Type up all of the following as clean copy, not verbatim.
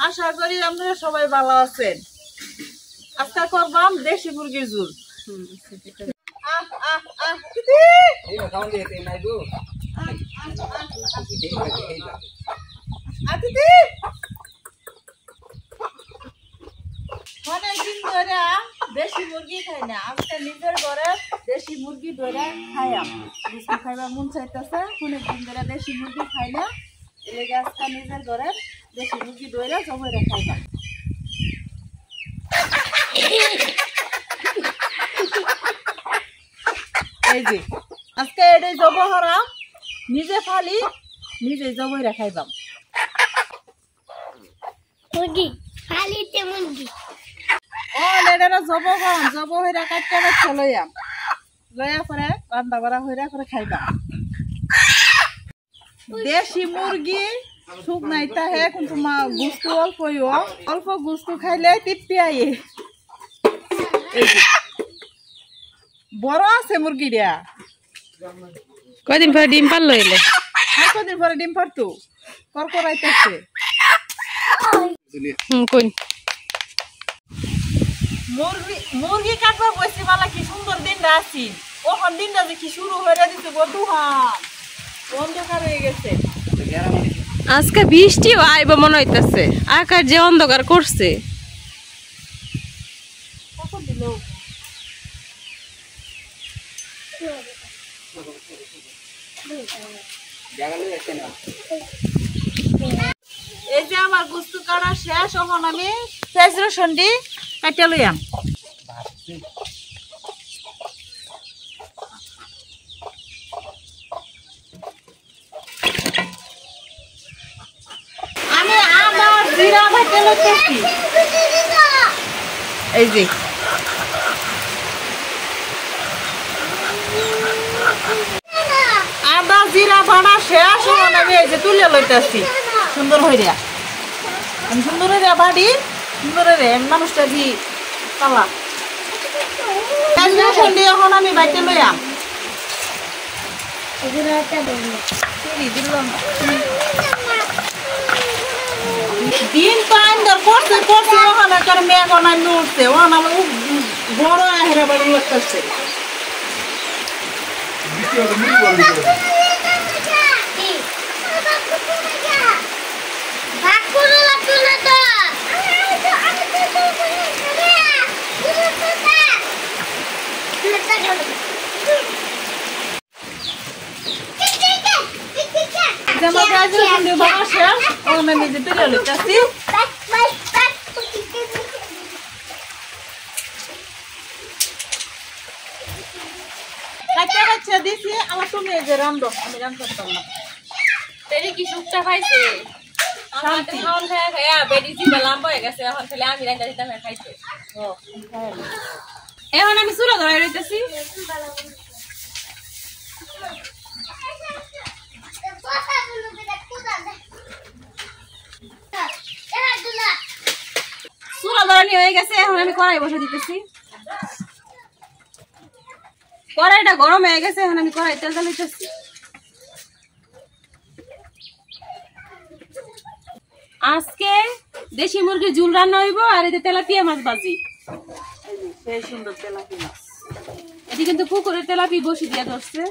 আশা করি আপনারা সবাই ভালো আছেন। আজকে করবাম দেশি মুরগির ঝোল। অনেকদিন ধরে দেশি মুরগি খাই না, আজকে নিজের ঘরে দেশি মুরগি ধরে খাইয়াম। বিস্কুট খাইবা মন চাইতেছে, অনেকদিন ধরে দেশি মুরগি খাই না, এই আজকে নিজের ঘরে দেশি মুরগি ধরে জমে খাইবা। এই যে আজকে এটাই জব হরাম, নিজে ফালি নিজে জবই খাইবাম। মুরগি ফালিতে মুরগি এটারা জব হন, জব হইরা কাটতে কাটতে লইয়াম, লইয়া পরে রান্না করা হইরা পরে খাইবা। দেশি মুরগি সুখ নাইতা হে, কিন্তু মা গুস্তু অল্প অল্প গুস্তু খাইলে তৃপ্তি আইয়ে। এই যে বড় আছে মুরগিটা, কয়দিন পরে ডিম পারলো এলে? কদিন পরে ডিম পারতো, করকরাইতেছে। কোন মুরগি কাটবা বসে মালা কি সুন্দর দিনটা আছি, ওখান দিনটা যে কি শুরু হয়ে দিতে বন্ধুহান অন্ধকার হয়ে গেছে। আজকে বৃষ্টিও আইব মনে হইতেছে, আকাশ যে অন্ধকার করছে। এই যে আমার গুস্তু কাটা শেষ, এখন আমি পেঁয়াজ রসুন দি কাটিয়ে লইয়াম। আমি আদা জিরা ভাজতে লইতেছি। এই যে আদা জিরা ভাড়া শেষ, এখন আমি এই যে তুলে লইতেছি সুন্দর হইয়া। আমি সুন্দর হইয়া বাড়ি সুন্দর মানুষটা দি পালা এখন আমি বাইতে লইয়াম। দিন তো আইন্দর করছে করছে, ওখানে কার মেঘ অনাই উঠছে, ওখানে আমার বড় হেরা বাড়ি লাগতেছে। দিছি আমার তুমি এই যে রান্ধো, আমি রান্ধতে পারতাম না। কি সুখটা পাইছে, খাওয়ান খায়া খায়া বেডি জিবা লাম্বা হয়ে গেছে, এখন খালি আমি রান্না দিতাম খাইতে। এখন আমি চুলা ধরাই রইতেছি। চুলা ধরানি হয়ে গেছে, এখন আমি কড়াই বসে দিতেছি। কড়াইটা গরম হয়ে গেছে, এখন আমি কড়াই তেল জ্বালাইতেছি। আজকে দেশি মুরগির ঝোল রান্না হইব, আর এতে তেলাপিয়া মাছ ভাজি। সেই সুন্দর তেলাপি মাছ, এটি কিন্তু পুকুরের তেলাপি বসি দিয়া ধরছে।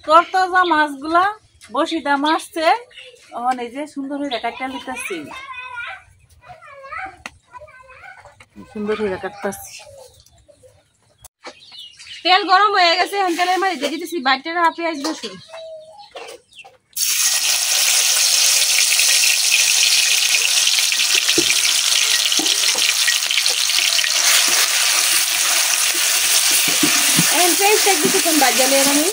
তরতাজা মাছগুলা বসিটা মাছছে, এখন এই যে সুন্দর হয়ে কাটটা লিতেছি, সুন্দর হয়ে কাটতেছি। তেল গরম হয়ে গেছে, এখন তেলের মাঝে দিয়ে দিতেছি বাটিটা পেঁয়াজ রসুন। এখন পেঁয়াজটা কিছুক্ষণ বাজালে আমি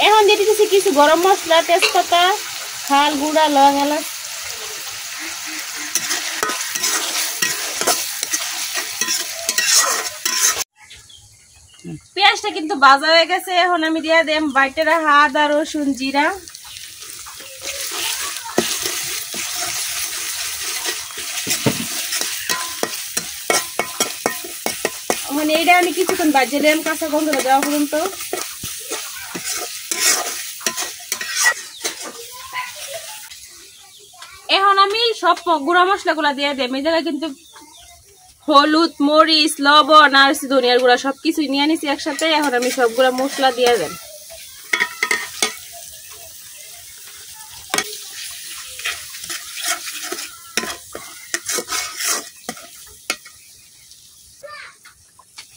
এখন দিয়ে দিতেছি কিছু গরম মশলা, তেজপাতা, খাল গুঁড়া, লং, এলাচ। পেঁয়াজটা কিন্তু ভাজা হয়ে গেছে, এখন আমি দিয়ে দেব বাইটেরা আদা রসুন জিরা। এখন এইটা আমি কিছুক্ষণ বাজিয়ে দিলাম কাঁচা গন্ধটা দেওয়া পর্যন্ত। এখন আমি সব গুঁড়া মশলাগুলা দিয়ে দেব। এই জায়গায় কিন্তু হলুদ, মরিচ, লবণ আর ধনিয়ার গুঁড়া সবকিছু নিয়ে নিছি একসাথে। এখন আমি সবগুলা মশলা দিয়ে দেব।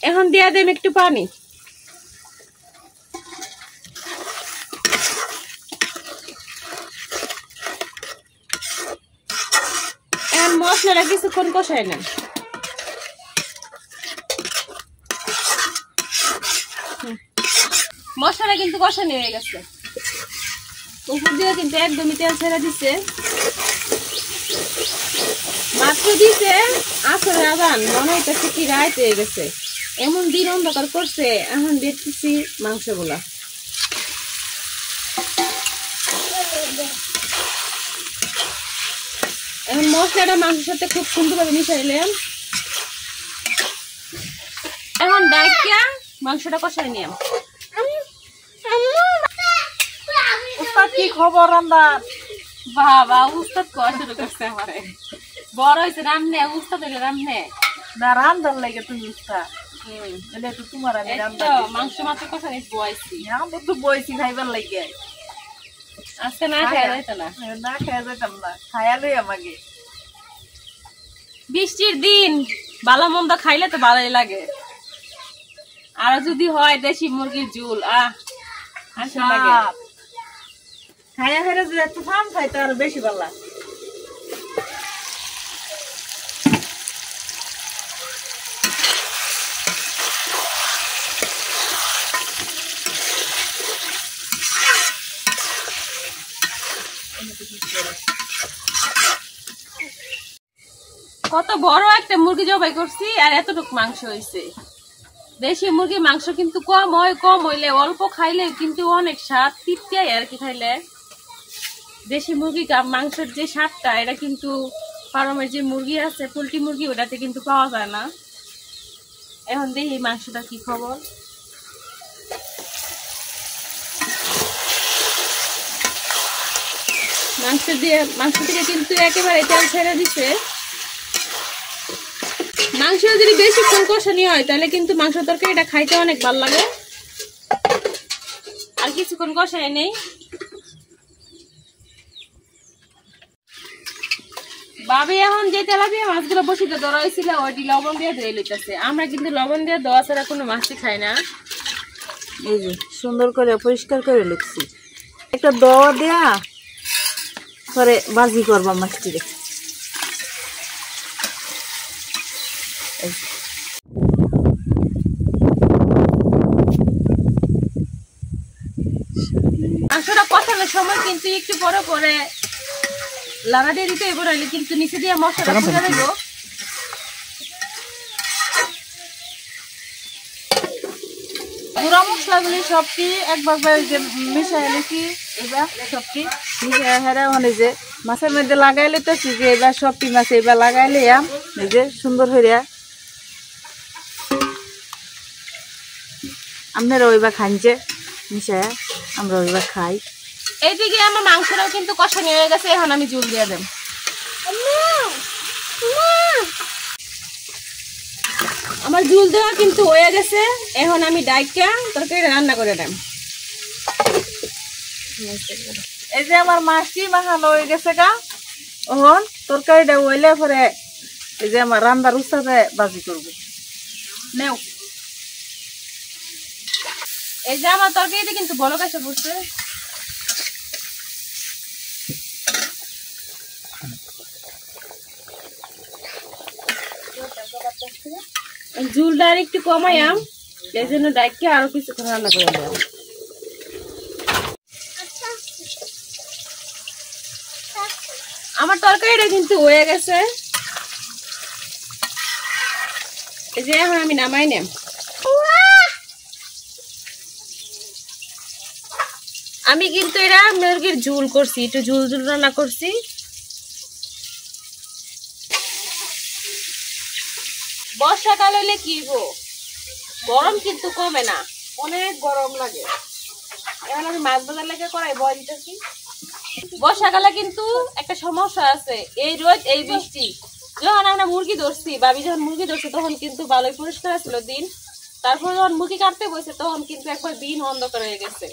এখন দিয়ে দেব একটু পানি। এখন মশলাটা কিছুক্ষণ কষাই নেন। মশলাটা কিন্তু কষানো হয়ে গেছে, উপর দিয়ে কিন্তু একদমই তেল ছেড়ে দিচ্ছে। মাত্র দিছে আসলে আদান মনে হইতেছে কি রাত হয়ে গেছে, এমন দিন অন্ধকার করছে। এখন দেখতেছি মাংসগুলা। এখন মশলাটা মাংসের সাথে খুব সুন্দরভাবে মিশাইলাম। এখন ডাইকা মাংসটা কষাই নিলাম। উস্তাদ কি খবর রান্নার? বাবা উস্তাদ করা শুরু করছে আমারে। বড় হয়েছে রান্নে, উস্তাদ হইলে রান্নে না, রান্নার লাগে তুমি উস্তাদ। এলে তো তোমার আমি রান্না মাংস মাত্র কষা নিয়ে বয়েছি। আমরা তো বইছি খাইবার লাগে। আজকে না খাওয়া যাইতো না, না খাওয়া যেতাম না, খায়ালই আমাকে। বৃষ্টির দিন ভালো মন্দ খাইলে তো ভালোই লাগে। আর যদি হয় দেশি মুরগির ঝোল, আচ্ছা লাগে। খায়া ফেরে যে একটু ফার্ম খাইতে আরো বেশি ভালো লাগে। কত বড় একটা মুরগি জবাই করছি আর এতটুকু মাংস হয়েছে। দেশি মুরগির মাংস কিন্তু কম হয়, কম হইলে অল্প খাইলে কিন্তু অনেক স্বাদ তৃপ্তি আর কি খাইলে। দেশি মুরগি মাংসের যে স্বাদটা এটা কিন্তু ফার্মের যে মুরগি আছে পোল্ট্রি মুরগি ওটাতে কিন্তু পাওয়া যায় না। এখন দেখি মাংসটা কি খবর। মাংস থেকে কিন্তু একেবারে তেল ছেড়ে দিছে। মাংস যদি বেশিক্ষণ কষানি হয় তাহলে কিন্তু মাংস তরকারিটা খাইতে অনেক ভালো লাগে। আর কিছুক্ষণ কষাই নেই। ভাবি এখন যে তেলাপিয়া মাছগুলো বসিতে ধরা হয়েছিল ওইটি লবণ দিয়ে ধুয়ে লইতেছে। আমরা কিন্তু লবণ দিয়ে দেওয়া ছাড়া কোনো মাছই খাই না। এই যে সুন্দর করে পরিষ্কার করে লিখছি, একটা দোয়া দেয়া পরে বাজি করবা মাছটি রে। মাংসটা কষানোর সময় কিন্তু একটু পরে পরে লাড়া দিয়ে দিতে এবার হইলে কিন্তু নিচে দিয়ে মশলাটা ফুটে দেবো। গুঁড়া মশলাগুলি সবটি একবার মিশাই লিখি। এবার সবটি মিশাই হেরা মানে যে মাছের মধ্যে লাগাই লইতেছি যে এবার সবটি মাছ এবার লাগাই লইয়াম নিজে সুন্দর হইয়া। আপনারা ওইবার খাইছে মিশায়া, আমরা ওইবার খাই। এইদিকে আমার মাংসটাও কিন্তু কষানো হয়ে গেছে। এখন আমি ঝোল দিয়ে দেব। আমার ঝোল দেওয়া কিন্তু হয়ে গেছে। এখন আমি ডাইকা তরকারিটা রান্না করে দেব। এই যে আমার মাছটি মাখানো হয়ে গেছে গা। ওহন তরকারিটা হইলে পরে এই যে আমার রান্নার উৎসাহে বাজি করবো। নেও এই যে আমার তরকারিটা কিন্তু বড় কাছে পড়ছে। ঝুলটা আর একটু কমাইয়াম, এই জন্য ডাইকে আরো কিছুক্ষণ রান্না করে দেব। আমার তরকারিটা কিন্তু হয়ে গেছে। এই যে এখন আমি নামাই নেম। আমি কিন্তু এটা মুরগির ঝোল করছি, একটু ঝোল ঝোল রান্না করছি। বর্ষাকাল হইলে কি গো, গরম কিন্তু কমে না, অনেক গরম লাগে। এখন আমি মাছ বাজার লেগে করাই বয় দিতেছি। বর্ষাকালে কিন্তু একটা সমস্যা আছে, এই রোদ এই বৃষ্টি। যখন আমরা মুরগি ধরছি, ভাবি যখন মুরগি ধরছে তখন কিন্তু ভালোই পরিষ্কার ছিল দিন। তারপর যখন মুরগি কাটতে বসে তখন কিন্তু একবার দিন অন্ধকার হয়ে গেছে।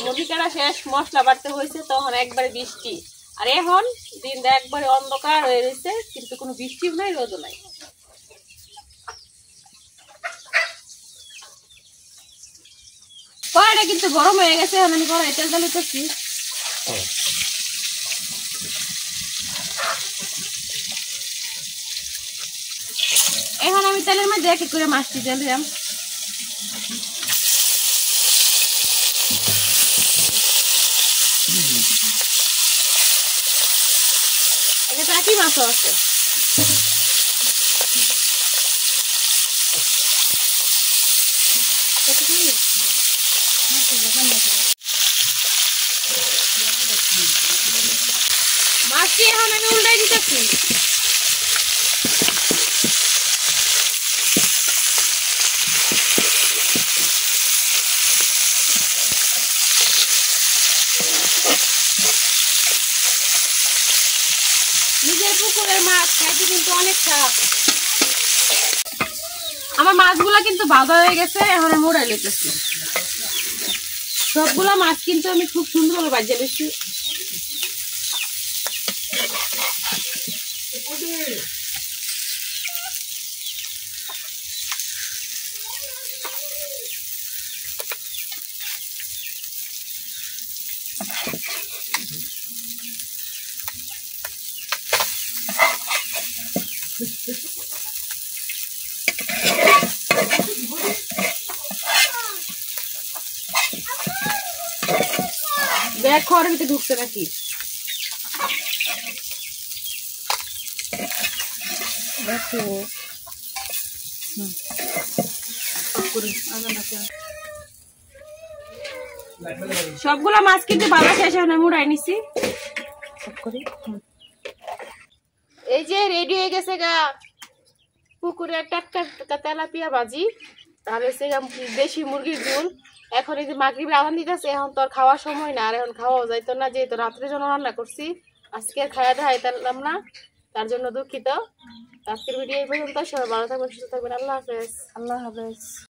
মুরগি কাটা শেষ, মশলা বাড়তে হয়েছে, তখন একবারে বৃষ্টি। আর এখন দিনটা একবারে অন্ধকার হয়ে রয়েছে, কিন্তু কোনো বৃষ্টিও নাই, রোদও নাই। কড়াইটা কিন্তু গরম হয়ে গেছে, এখন আমি কড়াই তেল ঢালতেছি। এখন আমি তেলের মধ্যে এক এক করে মাছটি দিয়ে দিলাম। এটা টাকি মাছও আছে। মাছটি এখন আমি উল্টাই দিতেছি। নিজের পুকুরের মাছ খাইতে কিন্তু অনেক স্বাদ। আমার মাছগুলা কিন্তু ভাজা হয়ে গেছে, এখন আমি উড়াই লইতেছি। সবগুলা মাছ কিন্তু আমি খুব সুন্দরভাবে ভাজিয়ে লইছি। ব্যাগ খাওয়ার ভিতরে ঢুকছে নাকি? দেখো সবগুলা মাছ কিন্তু ভালো শেষ, এখন আমি উড়াই নিছি। এই যে রেডি হয়ে গেছে গা পুকুরের টাটকা তেলাপিয়া ভাজি, আর হচ্ছে দেশি মুরগির ঝোল। এখন এই যে মাগরিবের আজান দিতেছে, এখন তো আর খাওয়ার সময় না, আর এখন খাওয়া যাইতো না, যেহেতু রাত্রের জন্য রান্না করছি। আজকে আর খাওয়া দেখাইতাম না, তার জন্য দুঃখিত। আজকের ভিডিও এই পর্যন্ত। সবাই ভালো থাকবেন, সুস্থ থাকবেন। আল্লাহ হাফেজ। আল্লাহ হাফেজ।